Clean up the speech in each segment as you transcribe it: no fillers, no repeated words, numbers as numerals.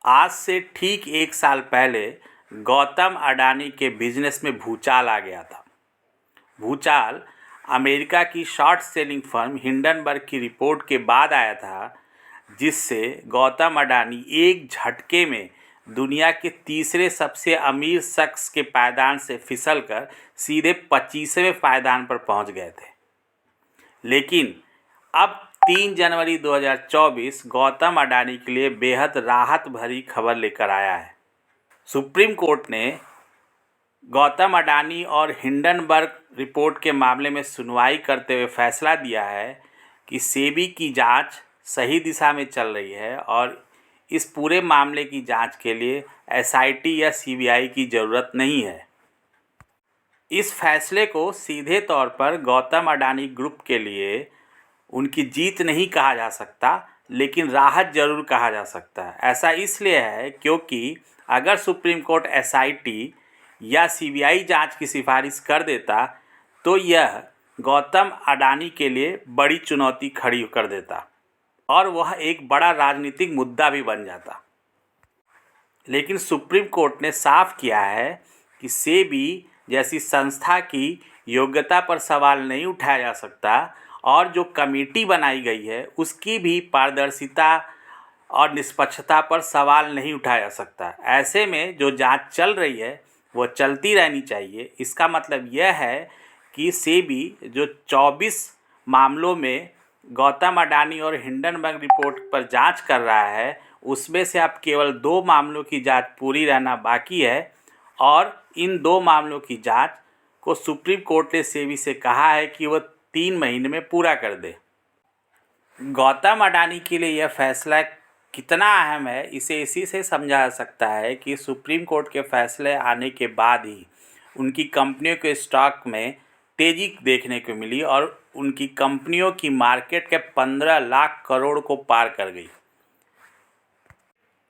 आज से ठीक 1 साल पहले गौतम अडानी के बिजनेस में भूचाल आ गया था। भूचाल अमेरिका की शॉर्ट सेलिंग फर्म हिंडनबर्ग की रिपोर्ट के बाद आया था, जिससे गौतम अडानी एक झटके में दुनिया के तीसरे सबसे अमीर शख्स के पायदान से फिसलकर सीधे 25वें पायदान पर पहुंच गए थे। लेकिन अब 3 जनवरी 2024 गौतम अडानी के लिए बेहद राहत भरी खबर लेकर आया है। सुप्रीम कोर्ट ने गौतम अडानी और हिंडनबर्ग रिपोर्ट के मामले में सुनवाई करते हुए फैसला दिया है कि सेबी की जांच सही दिशा में चल रही है और इस पूरे मामले की जांच के लिए एसआईटी या सीबीआई की ज़रूरत नहीं है। इस फैसले को सीधे तौर पर गौतम अडानी ग्रुप के लिए उनकी जीत नहीं कहा जा सकता, लेकिन राहत जरूर कहा जा सकता है। ऐसा इसलिए है क्योंकि अगर सुप्रीम कोर्ट एसआईटी या सीबीआई जांच की सिफारिश कर देता तो यह गौतम अडानी के लिए बड़ी चुनौती खड़ी कर देता और वह एक बड़ा राजनीतिक मुद्दा भी बन जाता। लेकिन सुप्रीम कोर्ट ने साफ किया है कि सेबी जैसी संस्था की योग्यता पर सवाल नहीं उठाया जा सकता और जो कमेटी बनाई गई है उसकी भी पारदर्शिता और निष्पक्षता पर सवाल नहीं उठाया जा सकता। ऐसे में जो जांच चल रही है वो चलती रहनी चाहिए। इसका मतलब यह है कि सेबी जो 24 मामलों में गौतम अडानी और हिंडनबर्ग रिपोर्ट पर जांच कर रहा है, उसमें से अब केवल 2 मामलों की जांच पूरी रहना बाकी है और इन 2 मामलों की जांच को सुप्रीम कोर्ट ने सेबी से कहा है कि वह 3 महीने में पूरा कर दे। गौतम अडानी के लिए यह फैसला कितना अहम है, इसे इसी से समझा जा सकता है कि सुप्रीम कोर्ट के फैसले आने के बाद ही उनकी कंपनियों के स्टॉक में तेज़ी देखने को मिली और उनकी कंपनियों की मार्केट के 15 लाख करोड़ को पार कर गई।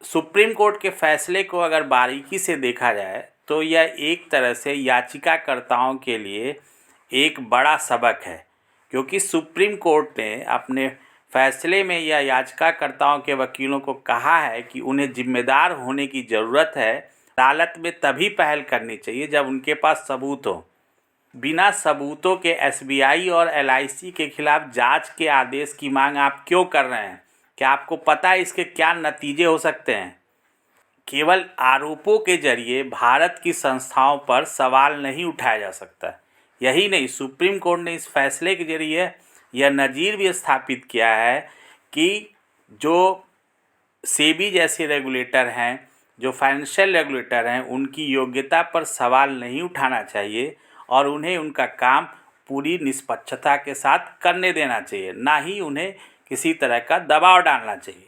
सुप्रीम कोर्ट के फैसले को अगर बारीकी से देखा जाए तो यह एक तरह से याचिकाकर्ताओं के लिए एक बड़ा सबक है, क्योंकि सुप्रीम कोर्ट ने अपने फैसले में यह याचिकाकर्ताओं के वकीलों को कहा है कि उन्हें जिम्मेदार होने की ज़रूरत है। अदालत में तभी पहल करनी चाहिए जब उनके पास सबूत हो। बिना सबूतों के एसबीआई और एलआईसी के खिलाफ जांच के आदेश की मांग आप क्यों कर रहे हैं? क्या आपको पता है इसके क्या नतीजे हो सकते हैं? केवल आरोपों के जरिए भारत की संस्थाओं पर सवाल नहीं उठाया जा सकता। यही नहीं, सुप्रीम कोर्ट ने इस फैसले के जरिए यह नज़ीर भी स्थापित किया है कि जो सेबी जैसे रेगुलेटर हैं, जो फाइनेंशियल रेगुलेटर हैं, उनकी योग्यता पर सवाल नहीं उठाना चाहिए और उन्हें उनका काम पूरी निष्पक्षता के साथ करने देना चाहिए, ना ही उन्हें किसी तरह का दबाव डालना चाहिए।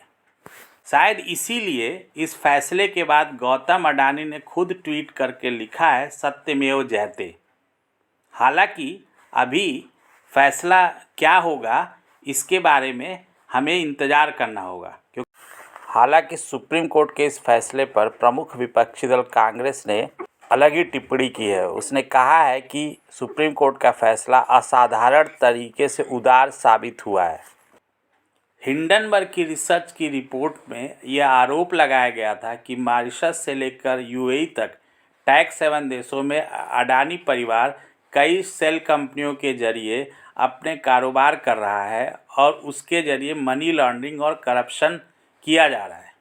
शायद इसीलिए इस फैसले के बाद गौतम अडानी ने खुद ट्वीट करके लिखा है, सत्यमेव जयते। हालांकि अभी फैसला क्या होगा इसके बारे में हमें इंतज़ार करना होगा, क्योंकि हालांकि सुप्रीम कोर्ट के इस फैसले पर प्रमुख विपक्षी दल कांग्रेस ने अलग ही टिप्पणी की है। उसने कहा है कि सुप्रीम कोर्ट का फैसला असाधारण तरीके से उदार साबित हुआ है। हिंडनबर्ग की रिसर्च की रिपोर्ट में यह आरोप लगाया गया था कि मॉरिशस से लेकर यूएई तक टैक्स हेवन देशों में अडानी परिवार कई सेल कंपनियों के जरिए अपने कारोबार कर रहा है और उसके जरिए मनी लॉन्ड्रिंग और करप्शन किया जा रहा है।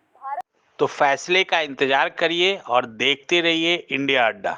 तो फैसले का इंतज़ार करिए और देखते रहिए इंडिया अड्डा।